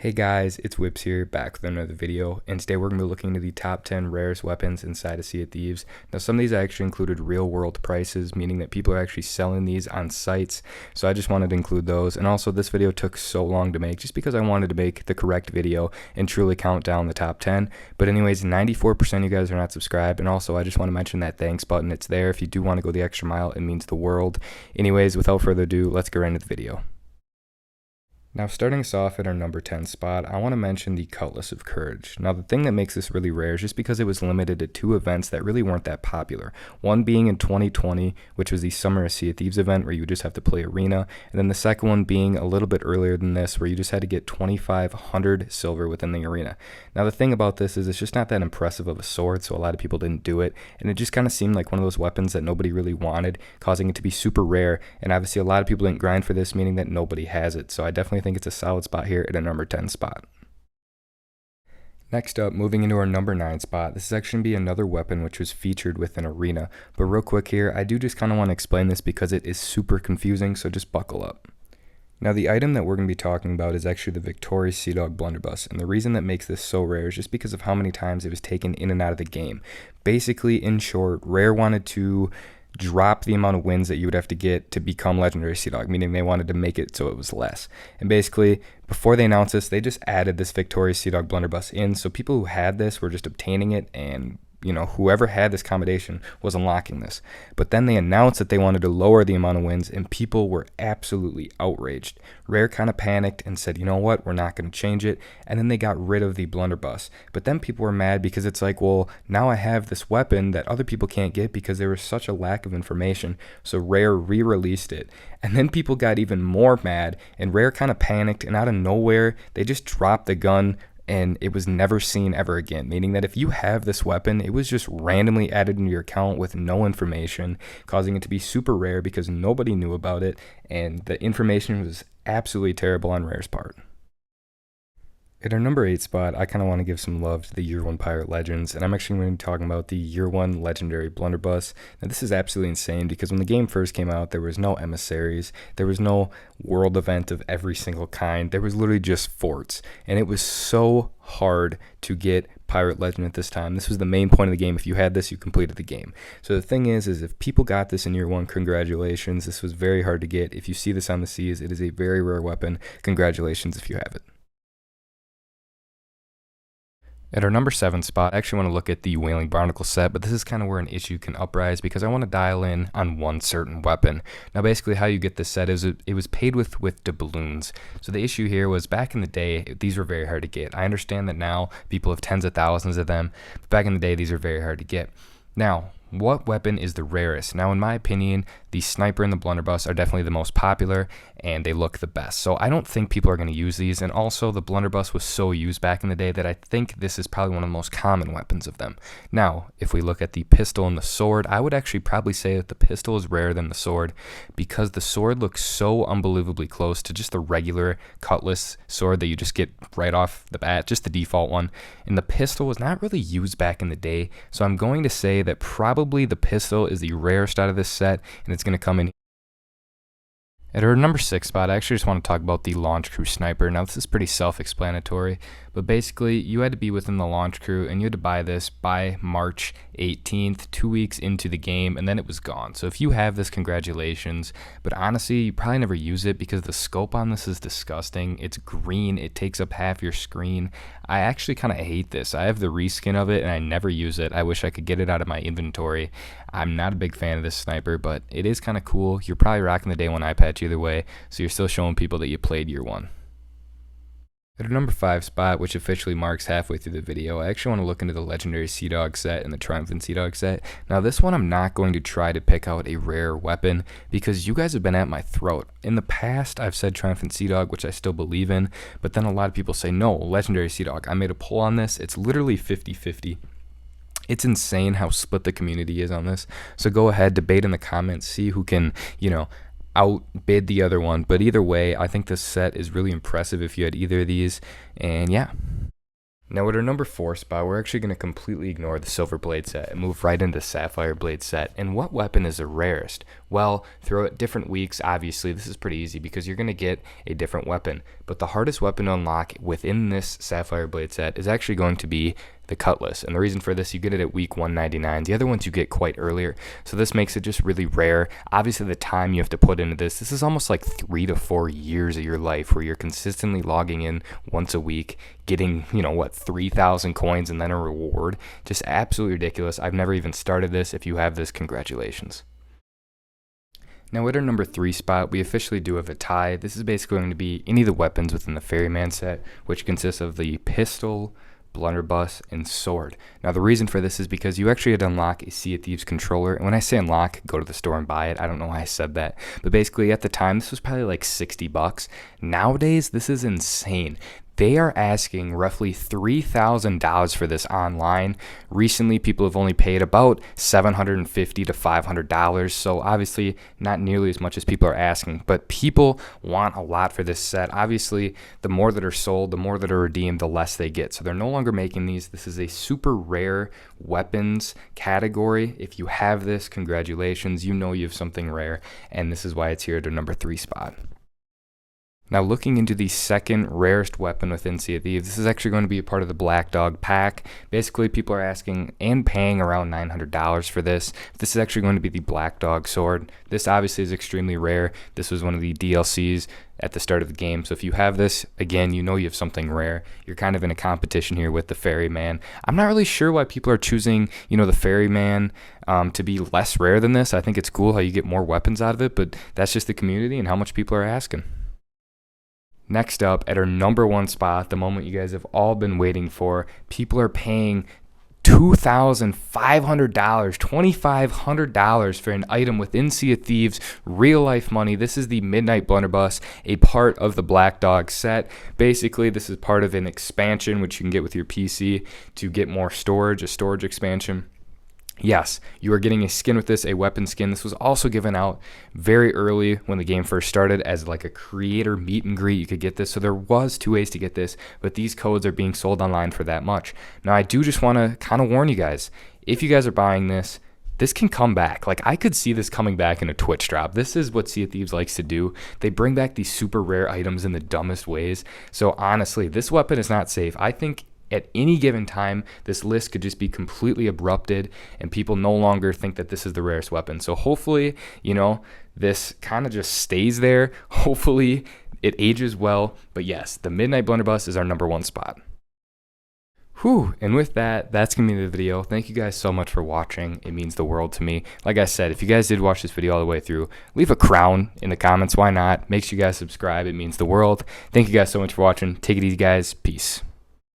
Hey guys, it's Whips here, back with another video, and today we're going to be looking into the top 10 rarest weapons inside of Sea of Thieves. Now some of these actually included real world prices, meaning that people are actually selling these on sites, so I just wanted to include those. And also this video took so long to make just because I wanted to make the correct video and truly count down the top 10. But anyways, 94% of you guys are not subscribed, and also I just want to mention that thanks button. It's there if you do want to go the extra mile. It means the world. Anyways, without further ado, let's get right into the video. Now starting us off at our number 10 spot, I want to mention the Cutlass of Courage. Now the thing that makes this really rare is just because it was limited to two events that really weren't that popular. One being in 2020, which was the Summer of Sea of Thieves event where you would just have to play arena, and then the second one being a little bit earlier than this where you just had to get 2,500 silver within the arena. Now the thing about this is it's just not that impressive of a sword, so a lot of people didn't do it, and it just kind of seemed like one of those weapons that nobody really wanted, causing it to be super rare, and obviously a lot of people didn't grind for this, meaning that nobody has it. So I definitely think it's a solid spot here at a number 10 spot. Next up, moving into our number 9 spot, this is actually going to be another weapon which was featured within arena. But real quick here, I do just kind of want to explain this because it is super confusing, so just buckle up. Now the item that we're going to be talking about is actually the victorious Sea Dog Blunderbuss, and the reason that makes this so rare is just because of how many times it was taken in and out of the game. Basically, in short, Rare wanted to drop the amount of wins that you would have to get to become legendary Sea Dog, meaning they wanted to make it so it was less. And basically, before they announced this, they just added this victorious Sea Dog Blunderbuss in, so people who had this were just obtaining it, and whoever had this combination was unlocking this. But then they announced that they wanted to lower the amount of wins, and people were absolutely outraged. Rare kind of panicked and said, you know what, we're not going to change it, and then they got rid of the Blunderbuss. But then people were mad because it's like, well, now I have this weapon that other people can't get because there was such a lack of information, so Rare re-released it. And then people got even more mad, and Rare kind of panicked, and out of nowhere, they just dropped the gun, and it was never seen ever again, meaning that if you have this weapon, it was just randomly added into your account with no information, causing it to be super rare because nobody knew about it, and the information was absolutely terrible on Rare's part. At our number 8 spot, I kind of want to give some love to the Year 1 Pirate Legends, and I'm actually going to be talking about the Year 1 Legendary Blunderbuss. Now this is absolutely insane because when the game first came out, there was no emissaries, there was no world event of every single kind, there was literally just forts, and it was so hard to get Pirate Legend at this time. This was the main point of the game. If you had this, you completed the game. So the thing is if people got this in Year 1, congratulations. This was very hard to get. If you see this on the seas, it is a very rare weapon. Congratulations if you have it. At our number 7 spot, I actually want to look at the Whaling Barnacle set, but this is kind of where an issue can uprise because I want to dial in on one certain weapon. Now basically how you get this set is it was paid with doubloons. So the issue here was back in the day, these were very hard to get. I understand that now people have tens of thousands of them, but back in the day these are very hard to get. Now, what weapon is the rarest? Now, in my opinion, the Sniper and the Blunderbuss are definitely the most popular, and they look the best. So I don't think people are going to use these, and also the Blunderbuss was so used back in the day that I think this is probably one of the most common weapons of them. Now, if we look at the pistol and the sword, I would actually probably say that the pistol is rarer than the sword because the sword looks so unbelievably close to just the regular Cutlass sword that you just get right off the bat, just the default one, and the pistol was not really used back in the day, so I'm going to say that probably the pistol is the rarest out of this set, and it's going to come in. At our number 6 spot, I actually just want to talk about the Launch Crew Sniper. Now this is pretty self-explanatory, but basically you had to be within the launch crew and you had to buy this by March 18th, 2 weeks into the game, and then it was gone. So if you have this, congratulations, but honestly you probably never use it because the scope on this is disgusting. It's green, it takes up half your screen. I actually kind of hate this. I have the reskin of it and I never use it. I wish I could get it out of my inventory. I'm not a big fan of this sniper, but it is kind of cool. You're probably rocking the day one eye patch either way, so you're still showing people that you played Year 1. At our number 5 spot, which officially marks halfway through the video, I actually want to look into the Legendary Sea Dog set and the Triumphant Sea Dog set. Now this one I'm not going to try to pick out a rare weapon because you guys have been at my throat. In the past I've said Triumphant Sea Dog, which I still believe in, but then a lot of people say no, Legendary Sea Dog. I made a poll on this, it's literally 50-50. It's insane how split the community is on this, so go ahead, debate in the comments, see who can, outbid the other one. But either way, I think this set is really impressive if you had either of these, and yeah. Now at our number 4 spot, we're actually going to completely ignore the Silver Blade Set and move right into Sapphire Blade Set. And what weapon is the rarest? Well, throughout different weeks, obviously, this is pretty easy because you're going to get a different weapon. But the hardest weapon to unlock within this Sapphire Blade Set is actually going to be the Cutlass. And the reason for this, you get it at week 199. The other ones you get quite earlier. So this makes it just really rare. Obviously, the time you have to put into this is almost like 3 to 4 years of your life where you're consistently logging in once a week, getting, 3,000 coins and then a reward. Just absolutely ridiculous. I've never even started this. If you have this, congratulations. Now at our number 3 spot, we officially do have a tie. This is basically going to be any of the weapons within the Ferryman set, which consists of the pistol, Blunderbuss, and sword. Now the reason for this is because you actually had to unlock a Sea of Thieves controller, and when I say unlock, go to the store and buy it. I don't know why I said that, but basically at the time this was probably like $60. Nowadays this is insane. They are asking roughly $3,000 for this online. Recently, people have only paid about $750 to $500, so obviously not nearly as much as people are asking, but people want a lot for this set. Obviously, the more that are sold, the more that are redeemed, the less they get. So they're no longer making these. This is a super rare weapons category. If you have this, congratulations. You know you have something rare, and this is why it's here at the number 3 spot. Now looking into the second rarest weapon within Sea of Thieves, this is actually going to be a part of the Black Dog pack. Basically, people are asking and paying around $900 for this. This is actually going to be the Black Dog sword. This obviously is extremely rare. This was one of the DLCs at the start of the game. So if you have this, again, you know you have something rare. You're kind of in a competition here with the Ferryman. I'm not really sure why people are choosing, the Ferryman to be less rare than this. I think it's cool how you get more weapons out of it, but that's just the community and how much people are asking. Next up, at our number 1 spot, the moment you guys have all been waiting for, people are paying $2,500, $2,500 for an item within Sea of Thieves, real life money. This is the Midnight Blunderbuss, a part of the Black Dog set. Basically, this is part of an expansion which you can get with your PC to get more storage, a storage expansion. Yes, you are getting a skin with this, a weapon skin. This was also given out very early when the game first started as like a creator meet and greet. You could get this. So there was 2 ways to get this, but these codes are being sold online for that much. Now, I do just want to kind of warn you guys, if you guys are buying this, this can come back. Like, I could see this coming back in a Twitch drop. This is what Sea of Thieves likes to do. They bring back these super rare items in the dumbest ways. So honestly, this weapon is not safe. I think at any given time, this list could just be completely abrupted and people no longer think that this is the rarest weapon. So hopefully, this kind of just stays there. Hopefully it ages well. But yes, the Midnight Blunderbuss is our number 1 spot. Whew, and with that, that's going to be the video. Thank you guys so much for watching. It means the world to me. Like I said, if you guys did watch this video all the way through, leave a crown in the comments. Why not? Make sure you guys subscribe. It means the world. Thank you guys so much for watching. Take it easy, guys. Peace.